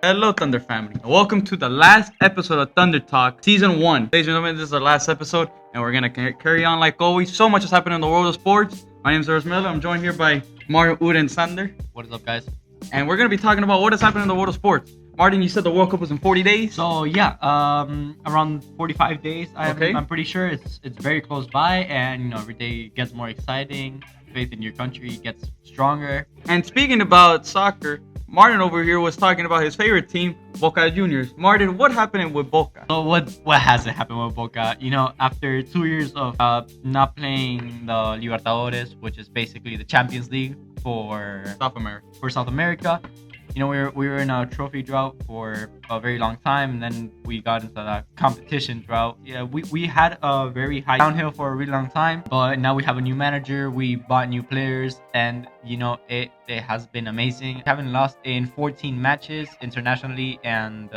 Hello, Thunder family. Welcome to the last episode of Thunder Talk, Season 1. Ladies and gentlemen, this is our last episode, and we're going to carry on like always. So much has happened in the world of sports. My name is Eros Miller. I'm joined here by Mario, Uda, and Sander. What is up, guys? And we're going to be talking about what has happened in the world of sports. Martin, you said the World Cup was in 40 days? So yeah, around 45 days. I'm pretty sure it's very close by, and every day gets more exciting. Faith in your country gets stronger. And speaking about soccer, Martin over here was talking about his favorite team, Boca Juniors. Martin, what happened with Boca? So what hasn't happened with Boca? After 2 years of not playing the Libertadores, which is basically the Champions League for South America. South America. We were in a trophy drought for a very long time, and then we got into that competition drought. Yeah, we had a very high downhill for a really long time, but now we have a new manager. We bought new players, and it has been amazing. We haven't lost in 14 matches internationally and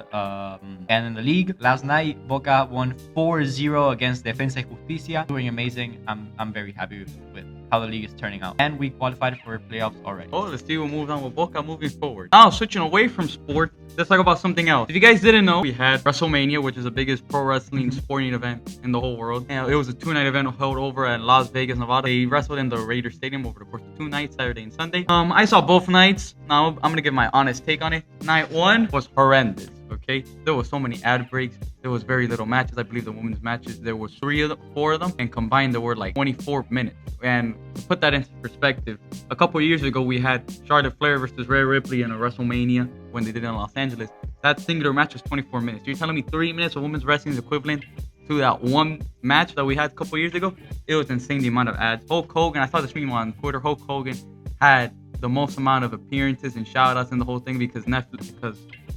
in the league. Last night, Boca won 4-0 against Defensa y Justicia, doing amazing. I'm very happy with how the league is turning out, and we qualified for playoffs already. Oh, let's see what moves on with Boca moving forward. Now, switching away from sport, let's talk about something else. If you guys didn't know, we had WrestleMania, which is the biggest pro wrestling sporting event in the whole world. And it was a 2-night event held over at Las Vegas, Nevada. They wrestled in the Raider Stadium over the course of 2 nights, Saturday and Sunday. I saw both nights. Now, I'm gonna give my honest take on it. Night 1 was horrendous. Okay, there was so many ad breaks. There was very little matches. I believe the women's matches, there was 4 of them, and combined there were like 24 minutes. And to put that into perspective, a couple years ago we had Charlotte Flair versus Rhea Ripley in a WrestleMania when they did it in Los Angeles. That singular match was 24 minutes. You're telling me 3 minutes of women's wrestling is equivalent to that one match that we had a couple years ago? It was insane, the amount of ads. Hulk Hogan, I saw this meme on Twitter. Hulk Hogan had the most amount of appearances and shout-outs in the whole thing because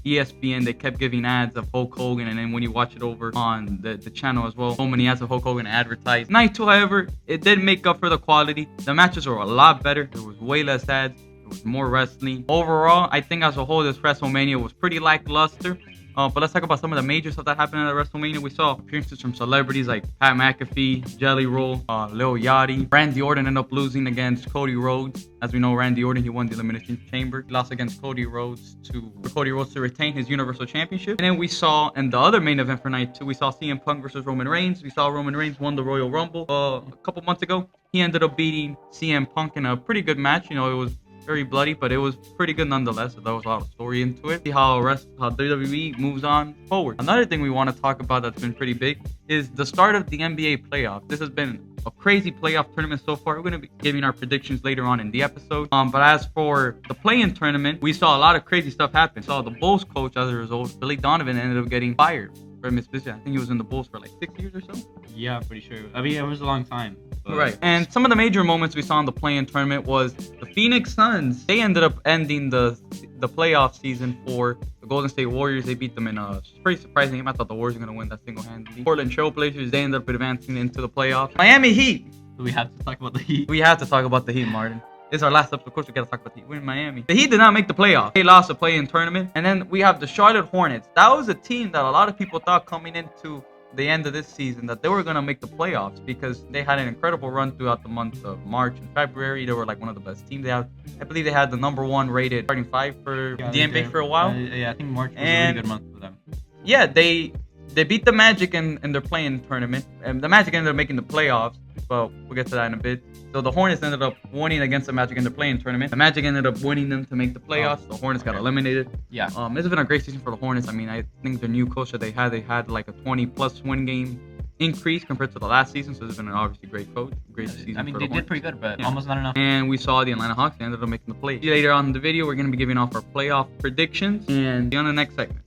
ESPN, they kept giving ads of Hulk Hogan, and then when you watch it over on the channel as well, so many ads of Hulk Hogan advertised. Night 2, however, it did make up for the quality. The matches were a lot better. There was way less ads. There was more wrestling. Overall, I think as a whole, this WrestleMania was pretty lackluster. But let's talk about some of the major stuff that happened at WrestleMania. We saw appearances from celebrities like Pat McAfee, Jelly Roll, Lil Yachty. Randy Orton ended up losing against Cody Rhodes. As we know, Randy Orton, he won the Elimination Chamber. He lost against Cody Rhodes to retain his Universal Championship. And then we saw, in the other main event for night 2, we saw CM Punk versus Roman Reigns. We saw Roman Reigns won the Royal Rumble a couple months ago. He ended up beating CM Punk in a pretty good match. It was very bloody, but it was pretty good nonetheless. So there was a lot of story into it. See how WWE moves on forward. Another thing we want to talk about that's been pretty big is the start of the NBA playoffs. This has been a crazy playoff tournament so far. We're going to be giving our predictions later on in the episode. But as for the play-in tournament, we saw a lot of crazy stuff happen. Saw the Bulls coach, as a result, Billy Donovan, ended up getting fired from his position. I think he was in the Bulls for like 6 years or so. Yeah, I'm pretty sure. I mean, it was a long time. Right. And some of the major moments we saw in the play-in tournament was the Phoenix Suns. They ended up ending the playoff season for the Golden State Warriors. They beat them in a pretty surprising game. I thought the Warriors were going to win that single-handedly. Portland Trail Blazers, they ended up advancing into the playoffs. Miami Heat. Do we have to talk about the Heat? We have to talk about the Heat, Martin. This is our last episode. Of course, we got to talk about the Heat. We're in Miami. The Heat did not make the playoffs. They lost the play-in tournament. And then we have the Charlotte Hornets. That was a team that a lot of people thought coming into the end of this season that they were going to make the playoffs because they had an incredible run throughout the month of March and February. They were like one of the best teams. I believe they had the number 1 rated starting 5 for the NBA for a while. Yeah, I think March was a really good month for them. Yeah, they beat the Magic in their play-in tournament. And the Magic ended up making the playoffs, but we'll get to that in a bit. So the Hornets ended up winning against the Magic in their play-in tournament. The Magic ended up winning them to make the playoffs. The Hornets got eliminated. Yeah. This has been a great season for the Hornets. I mean, I think their new coach that they had like a 20-plus win game increase compared to the last season. So this has been an obviously great coach. Great season. I mean, for they the did pretty good, but almost not enough. And we saw the Atlanta Hawks. They ended up making the play. Later on in the video, we're going to be giving off our playoff predictions. And see you on the next segment.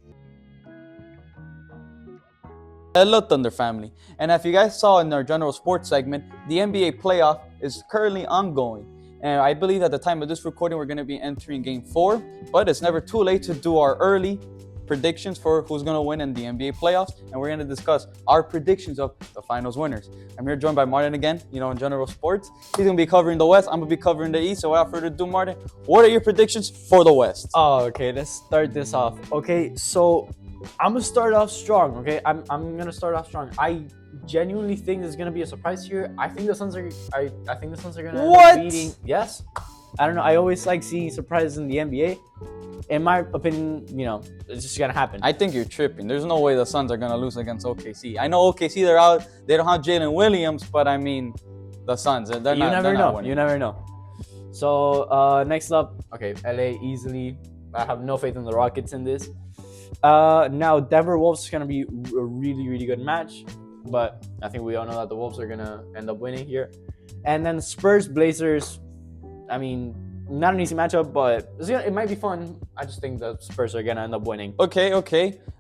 Hello, Thunder family. And if you guys saw in our general sports segment, the NBA playoff is currently ongoing. And I believe at the time of this recording, we're going to be entering Game 4. But it's never too late to do our early predictions for who's going to win in the NBA playoffs. And we're going to discuss our predictions of the finals winners. I'm here joined by Martin again, in general sports. He's going to be covering the West. I'm going to be covering the East. So without further ado, Martin, what are your predictions for the West? Oh, okay. Let's start this off. Okay, so I'm gonna start off strong. Okay, I'm gonna start off strong. I genuinely think there's gonna be a surprise here. I think the Suns are. I think the Suns are gonna end up beating. Yes. I don't know. I always like seeing surprises in the NBA. in my opinion, it's just gonna happen. I think you're tripping. There's no way the Suns are gonna lose against OKC. I know OKC, they're out. They don't have Jalen Williams, but I mean, the Suns, they're not. You never they're know. not winning. You never know. So next up, okay, LA easily. I have no faith in the Rockets in this. Now Denver Wolves is gonna be a really, really good match, but I think we all know that the Wolves are gonna end up winning here. And then Spurs Blazers. I mean, not an easy matchup, but it might be fun. I just think the Spurs are gonna end up winning. Okay.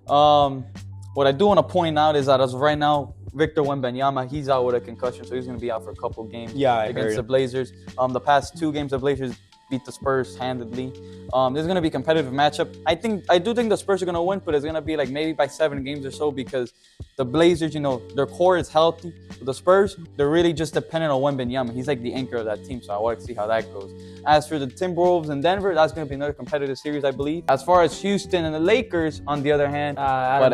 What I do want to point out is that as of right now, Victor Wembanyama, he's out with a concussion, so he's going to be out for a couple games against the Blazers. The past 2 games, the Blazers beat the Spurs handedly. This is going to be a competitive matchup. I do think the Spurs are going to win, but it's going to be like maybe by 7 games or so because the Blazers, their core is healthy. But the Spurs, they're really just dependent on Wembanyama. He's like the anchor of that team, so I want to see how that goes. As for the Timberwolves and Denver, that's going to be another competitive series, I believe. As far as Houston and the Lakers, on the other hand, I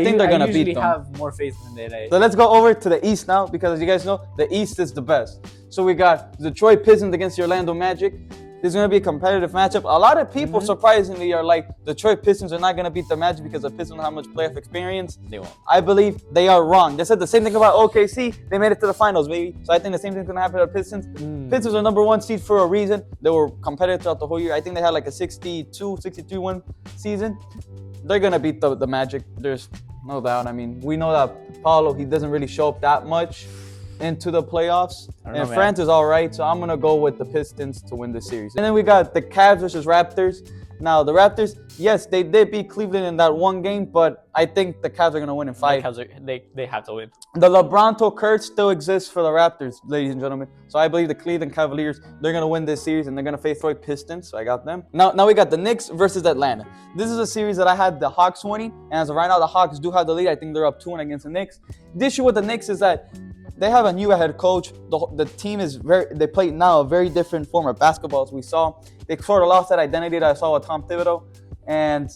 think they're going to beat them. I have more faith in LA. So let's go over to the East now, because as you guys know, the East is the best. So we got the Detroit Pistons against the Orlando Magic. This is going to be a competitive matchup. A lot of people, surprisingly, are like, Detroit Pistons are not going to beat the Magic because the Pistons don't have much playoff experience. They won't. I believe they are wrong. They said the same thing about OKC. They made it to the finals, baby. So I think the same thing's going to happen to the Pistons. Pistons are number 1 seed for a reason. They were competitive throughout the whole year. I think they had like a 62-63-win season. They're going to beat the Magic. There's no doubt. I mean, we know that Paulo, he doesn't really show up that much into the playoffs. And France is all right, so I'm going to go with the Pistons to win the series. And then we got the Cavs versus Raptors. Now, the Raptors, yes, they did beat Cleveland in that 1 game, but I think the Cavs are going to win in 5. They have to win. The LeBronto curse still exists for the Raptors, ladies and gentlemen. So I believe the Cleveland Cavaliers, they're going to win this series, and they're going to face Detroit Pistons. So I got them. Now we got the Knicks versus Atlanta. This is a series that I had the Hawks winning, and as of right now, the Hawks do have the lead. I think they're up 2-1 against the Knicks. The issue with the Knicks is that they have a new head coach. The team is they play now a very different form of basketball, as we saw. They sort of lost that identity that I saw with Tom Thibodeau. And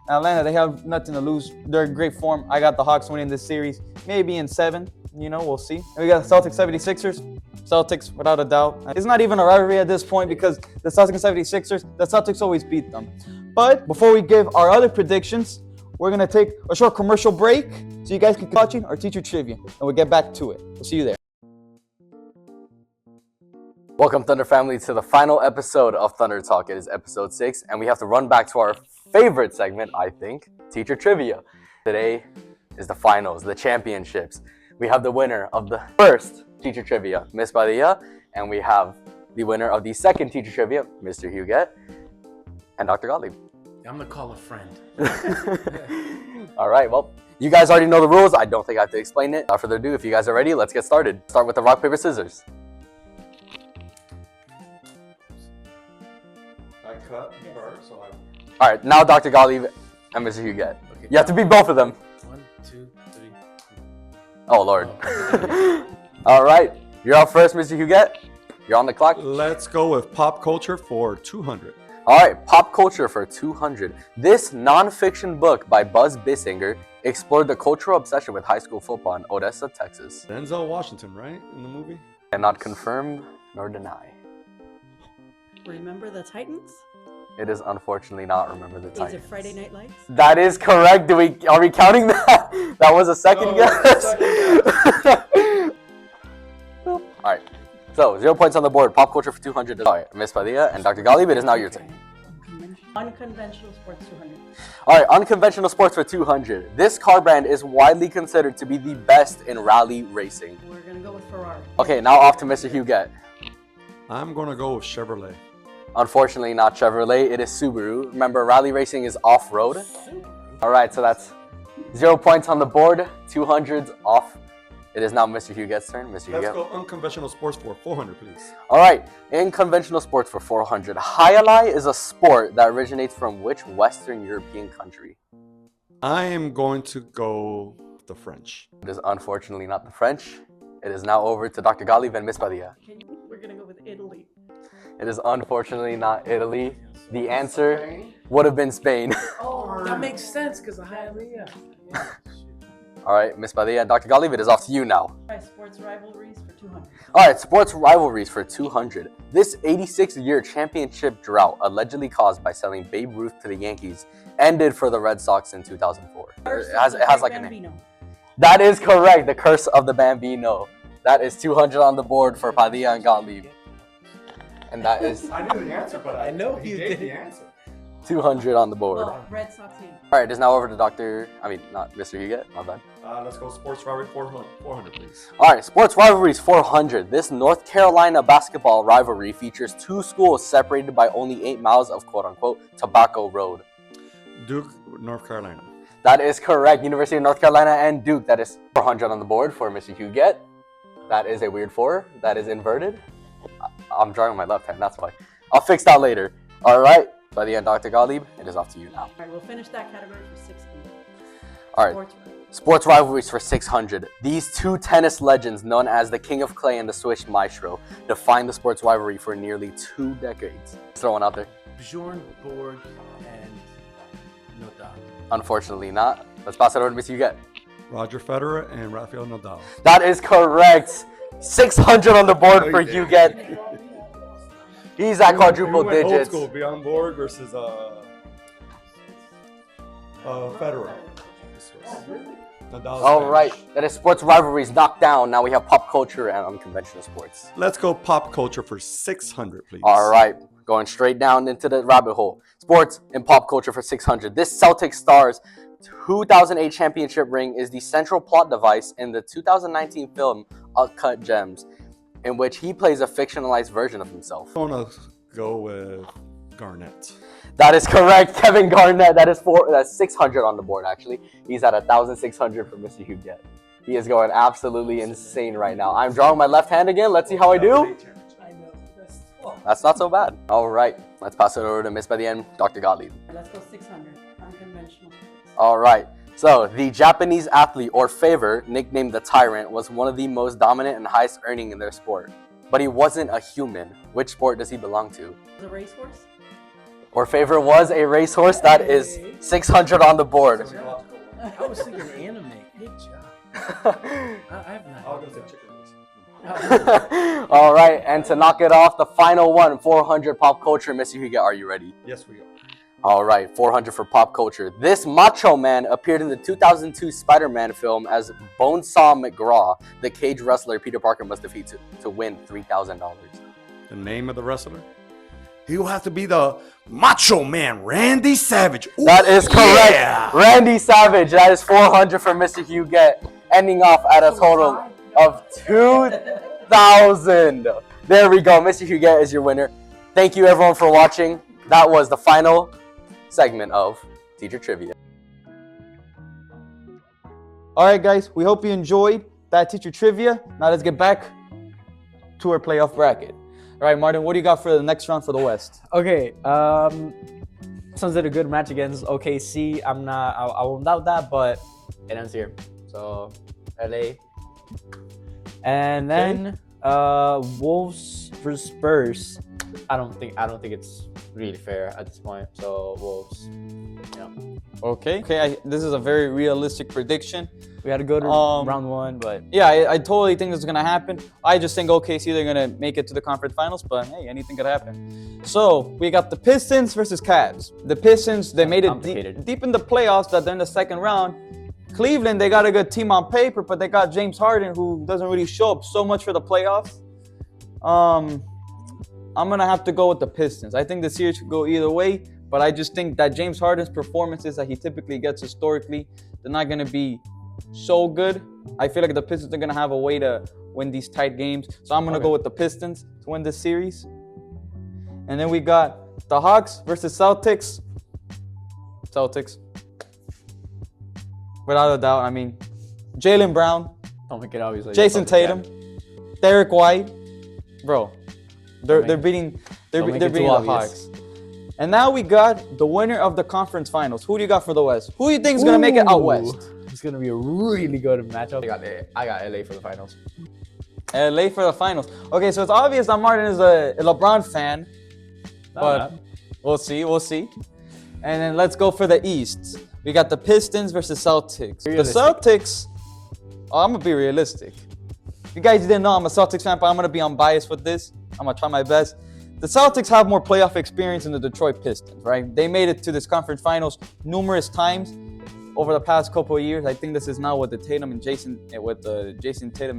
Atlanta, they have nothing to lose. They're in great form. I got the Hawks winning this series, maybe in 7. We'll see. And we got the Celtics 76ers. Celtics, without a doubt. It's not even a rivalry at this point because the Celtics and 76ers, the Celtics always beat them. But before we give our other predictions, we're going to take a short commercial break so you guys can keep watching our teacher trivia, and we'll get back to it. We'll see you there. Welcome, Thunder family, to the final episode of Thunder Talk. It is episode 6, and we have to run back to our favorite segment, I think, teacher trivia. Today is the finals, the championships. We have the winner of the first teacher trivia, Miss Padilla, and we have the winner of the second teacher trivia, Mr. Huguet, and Dr. Gottlieb. I'm gonna call a friend. All right, well, you guys already know the rules. I don't think I have to explain it. Without further ado, if you guys are ready, let's get started. Start with the rock, paper, scissors. I cut first, so All right, now Dr. Gottlieb and Mr. Huguet. Okay. You have to beat both of them. 1, 2, 3. Oh, Lord. All right, you're up first, Mr. Huguet. You're on the clock. Let's go with pop culture for 200. All right, pop culture for 200. This non-fiction book by Buzz Bissinger explored the cultural obsession with high school football in Odessa, Texas. Denzel Washington, right? In the movie? Cannot confirm nor deny. Remember the Titans? It is unfortunately not Remember the Is Titans. it Friday Night Lights? That is correct. Are we counting that? That was a second guess. All right. So 0 points on the board. Pop culture for 200. All right, Miss Padilla and Dr. Gottlieb, it is now your turn. Unconventional sports 200. All right, unconventional sports for 200. This car brand is widely considered to be the best in rally racing. We're gonna go with Ferrari. Okay, now off to Mr. Huguet. I'm going to go with Chevrolet. Unfortunately, not Chevrolet. It is Subaru. Remember, rally racing is off-road. All right, so that's 0 points on the board. 200's off. It is now Mr. Huguet's turn. Mr. Let's Huguet. go unconventional sports for 400, please. All right, in conventional sports for 400. Hayalai is a sport that originates from which Western European country? I am going to go with the French. It is unfortunately not the French. It is now over to Dr. Gottlieb and Miss Padilla. We're gonna go with Italy. It is unfortunately not Italy. The answer would have been Spain. Oh, that makes sense because of Hialeah. All right, Miss Padilla and Dr. Gottlieb, it is off to you now. By sports rivalries for 200. All right, sports rivalries for 200. This 86-year championship drought, allegedly caused by selling Babe Ruth to the Yankees, ended for the Red Sox in 2004. It has like a name. That is correct. The Curse of the Bambino. That is 200 on the board for Padilla and Gottlieb. And that is I knew the answer, but I know he gave the answer. 200 on the board. Well, Red Sox team. All right, it's now over to Mr. Huguet. My bad. Let's go sports rivalry 400, please. All right, sports rivalries 400. This North Carolina basketball rivalry features two schools separated by only 8 miles of quote-unquote Tobacco Road. Duke, North Carolina. That is correct. University of North Carolina and Duke. That is 400 on the board for Mr. Huguet. That is a weird 4. That is inverted. I'm drawing with my left hand, that's why. I'll fix that later. All right, by the end, Dr. Gottlieb, it is off to you now. All right, we'll finish that category for 60. All right. Sports rivalry. Sports rivalries for 600. These two tennis legends, known as the King of Clay and the Swiss Maestro, defined the sports rivalry for nearly 2 decades. Throw one out there. Bjorn Borg and Nadal. Unfortunately not. Let's pass it over to Mr. Huguet. Roger Federer and Rafael Nadal. That is correct. 600 on the board for Okay. Huguet. He's at quadruple We went old digits. school, Bjorn Borg versus Federer. Nadal's All Spanish. right, that is sports rivalries knocked down. Now we have pop culture and unconventional sports. Let's go pop culture for 600, please. All right, going straight down into the rabbit hole. Sports and pop culture for 600. This Celtic Stars 2008 championship ring is the central plot device in the 2019 film Uncut Gems, in which he plays a fictionalized version of himself. I'm gonna go with Garnett. That is correct, Kevin Garnett. That's 600 on the board, actually. He's at 1,600 for Mr. Huguet. He is going absolutely insane right now. I'm drawing my left hand again. Let's see how I do. I know. That's not so bad. All right, let's pass it over to Miss by the end, Dr. Gottlieb. Let's go 600. Unconventional sports. All right. So, the Japanese athlete or favor, nicknamed the Tyrant, was one of the most dominant and highest earning in their sport. But he wasn't a human. Which sport does he belong to? The racehorse? Or favor was a racehorse. That is 600 on the board. I was thinking anime. Good job. I've not. I'll go to chicken race. All right, and to knock it off, the final one, 400 pop culture. Mr. Huguet, are you ready? Yes, we are. All right, 400 for pop culture. This Macho Man appeared in the 2002 Spider-Man film as Bonesaw McGraw, the cage wrestler Peter Parker must defeat to win $3,000. The name of the wrestler? He will have to be the Macho Man, Randy Savage. Ooh, That is correct. yeah. Randy Savage, that is 400 for Mr. Huguet, ending off at a total of 2,000. There we go. Mr. Huguet is your winner. Thank you, everyone, for watching. That was the final segment of Teacher Trivia. All right, guys, we hope you enjoyed that teacher trivia. Now let's get back to our playoff bracket. All right, Martin, what do you got for the next round for the West? Okay, Suns did a good match against OKC. I won't doubt that, but it ends here. So, LA. And then Wolves versus Spurs. I don't think it's really fair at this point. So Wolves. Yeah. Okay. This is a very realistic prediction. We had a good round one, but Yeah, I totally think this is gonna happen. I just think OKC they're gonna make it to the conference finals, but hey, anything could happen. So we got the Pistons versus Cavs. The Pistons they made it Complicated. deep in the playoffs. That they're in the second round. Cleveland they got a good team on paper, but they got James Harden who doesn't really show up so much for the playoffs. I'm gonna have to go with the Pistons. I think the series could go either way, but I just think that James Harden's performances that he typically gets historically, they're not gonna be so good. I feel like the Pistons are gonna have a way to win these tight games, so I'm gonna go with the Pistons to win this series. And then we got the Hawks versus Celtics. Celtics, without a doubt. I mean, Jaylen Brown, don't make it obvious. Like Jason Tatum, Derek White, bro. They're beating don't make the it too Hawks. obvious. And now we got the winner of the conference finals. Who do you got for the West? Who do you think is gonna make it out west? It's gonna be a really good matchup. I got LA for the finals. LA for the finals. Okay, so it's obvious that Martin is a LeBron fan, but we'll see. And then let's go for the East. We got the Pistons versus Celtics. The Realistic. Celtics, I'm gonna be realistic. If you guys didn't know, I'm a Celtics fan, but I'm gonna be unbiased with this. I'm gonna try my best. The Celtics have more playoff experience than the Detroit Pistons, right? They made it to this conference finals numerous times over the past couple of years. I think this is now with Jason Tatum and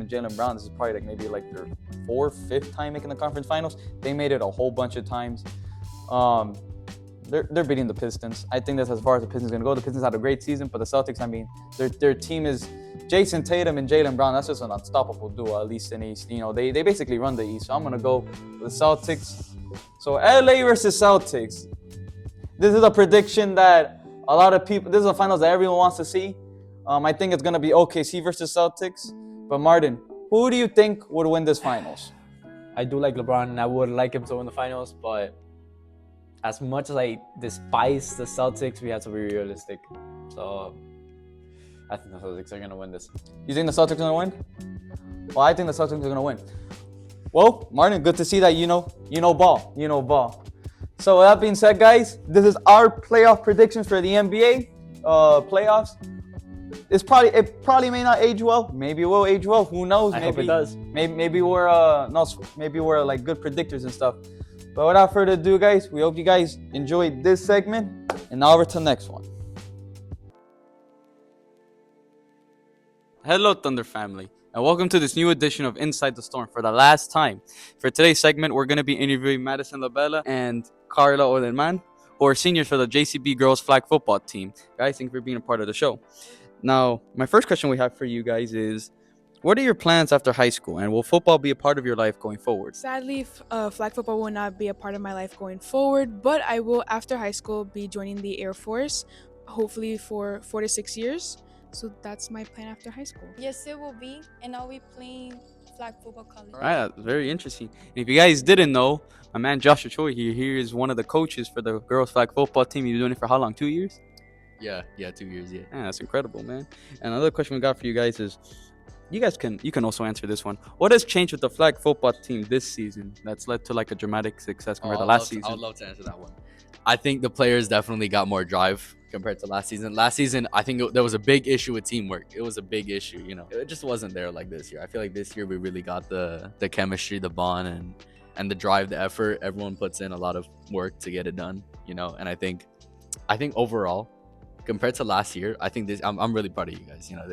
Jaylen Brown. This is probably maybe their 4th, 5th time making the conference finals. They made it a whole bunch of times. They're beating the Pistons. I think that's as far as the Pistons gonna go. The Pistons had a great season, but the Celtics, I mean, their team is Jason Tatum and Jaylen Brown. That's just an unstoppable duo, at least in the East. You know, they basically run the East. So I'm gonna go with the Celtics. So LA versus Celtics. This is a prediction that a lot of people. This is a finals that everyone wants to see. I think it's gonna be OKC versus Celtics. But Martin, who do you think would win this finals? I do like LeBron, and I would like him to win the finals, but as much as I despise the Celtics, we have to be realistic. So I think the Celtics are gonna win this. You think the Celtics are gonna win? Well, I think the Celtics are gonna win. Well, Martin, good to see that you know ball. So with that being said, guys, this is our playoff predictions for the NBA playoffs. It probably may not age well. Maybe it will age well. Who knows? I hope it does. Maybe we're like good predictors and stuff. But without further ado, guys, we hope you guys enjoyed this segment. And now over to the next one. Hello, Thunder family, and welcome to this new edition of Inside the Storm for the last time. For today's segment, we're going to be interviewing Madison LaBella and Carla Oderman, who are seniors for the JCB girls flag football team. Guys, thank you for being a part of the show. Now, my first question we have for you guys is, what are your plans after high school, and will football be a part of your life going forward? Sadly, flag football will not be a part of my life going forward, but I will, after high school, be joining the Air Force, hopefully for 4 to 6 years. So that's my plan after high school. Yes, it will be, and I'll be playing flag football college. All right, that's very interesting. And if you guys didn't know, my man Joshua Choi here is one of the coaches for the girls flag football team. You've been doing it for how long? 2 years? Yeah, 2 years, yeah. Yeah, that's incredible, man. And another question we got for you guys is, you can also answer this one. What has changed with the flag football team this season that's led to like a dramatic success compared to last season? I would love to answer that one. I think the players definitely got more drive compared to last season. Last season, I think there was a big issue with teamwork. It was a big issue, you know. It just wasn't there like this year. I feel like this year we really got the chemistry, the bond, and the drive, the effort. Everyone puts in a lot of work to get it done, you know. And I think overall, compared to last year, I think I'm really proud of you guys. You know,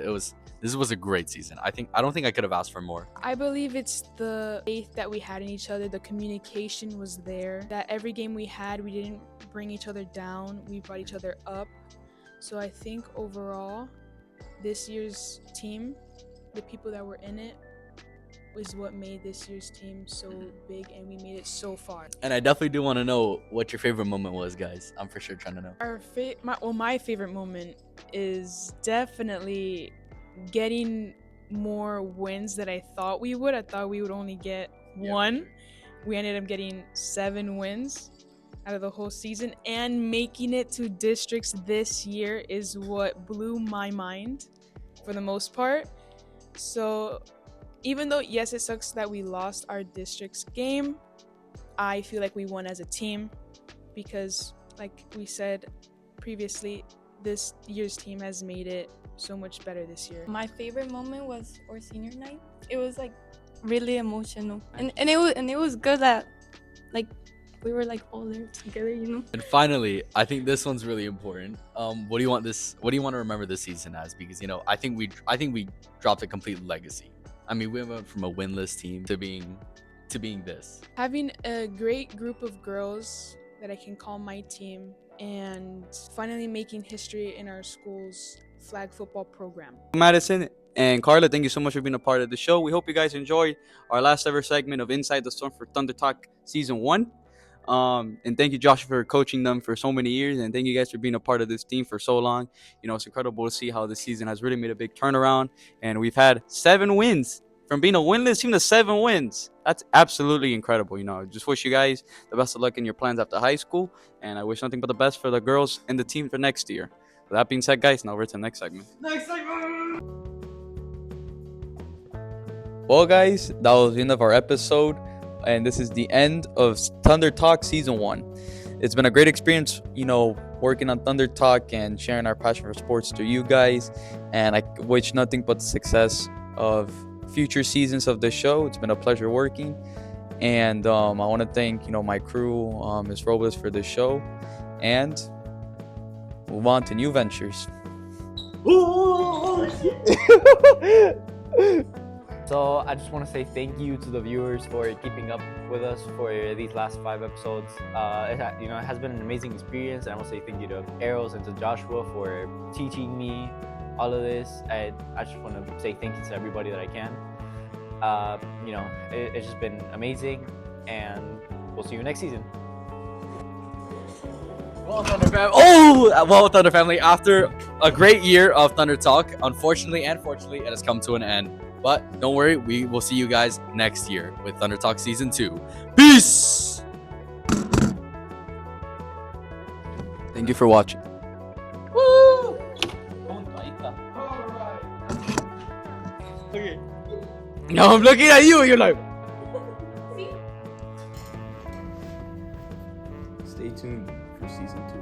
this was a great season. I don't think I could have asked for more. I believe it's the faith that we had in each other. The communication was there. That every game we had, we didn't bring each other down. We brought each other up. So I think overall, this year's team, the people that were in it, is what made this year's team so big, and we made it so far. And I definitely do want to know what your favorite moment was, guys. I'm for sure trying to know. My favorite moment is definitely getting more wins than I thought we would. I thought we would only get one. We ended up getting 7 wins out of the whole season, and making it to districts this year is what blew my mind for the most part. So even though, yes, it sucks that we lost our district's game, I feel like we won as a team because, like we said previously, this year's team has made it so much better this year. My favorite moment was our senior night. It was like really emotional, and it was good that like we were like all there together, you know. And finally, I think this one's really important. What do you want to remember this season as? Because, you know, I think we dropped a complete legacy. I mean, we went from a winless team to being this. Having a great group of girls that I can call my team, and finally making history in our school's flag football program. Madison and Carla, thank you so much for being a part of the show. We hope you guys enjoyed our last ever segment of Inside the Storm for Thunder Talk Season 1. And thank you, Josh, for coaching them for so many years. And thank you guys for being a part of this team for so long. You know, it's incredible to see how this season has really made a big turnaround. And we've had 7 wins. From being a winless team to 7 wins. That's absolutely incredible. You know, I just wish you guys the best of luck in your plans after high school. And I wish nothing but the best for the girls and the team for next year. With that being said, guys, now over to the next segment. Well, guys, that was the end of our episode. And this is the end of Thunder Talk Season 1. it's been a great experience, working on Thunder Talk and sharing our passion for sports to you guys. And I wish nothing but the success of future seasons of the show. It's been a pleasure working. And I want to thank, my crew, Ms. Robles, for the show. And move on to new ventures. So I just want to say thank you to the viewers for keeping up with us for these last 5 episodes. It has been an amazing experience, and I want to say thank you to Eros and to Joshua for teaching me all of this. And I just want to say thank you to everybody that I can. It's just been amazing, and we'll see you next season. Well, Thunder Family, after a great year of Thunder Talk, unfortunately and fortunately, it has come to an end. But don't worry, we will see you guys next year with Thunder Talk Season 2. Peace! Thank you for watching. Woo! Now I'm looking at you and you're like... Stay tuned for season 2.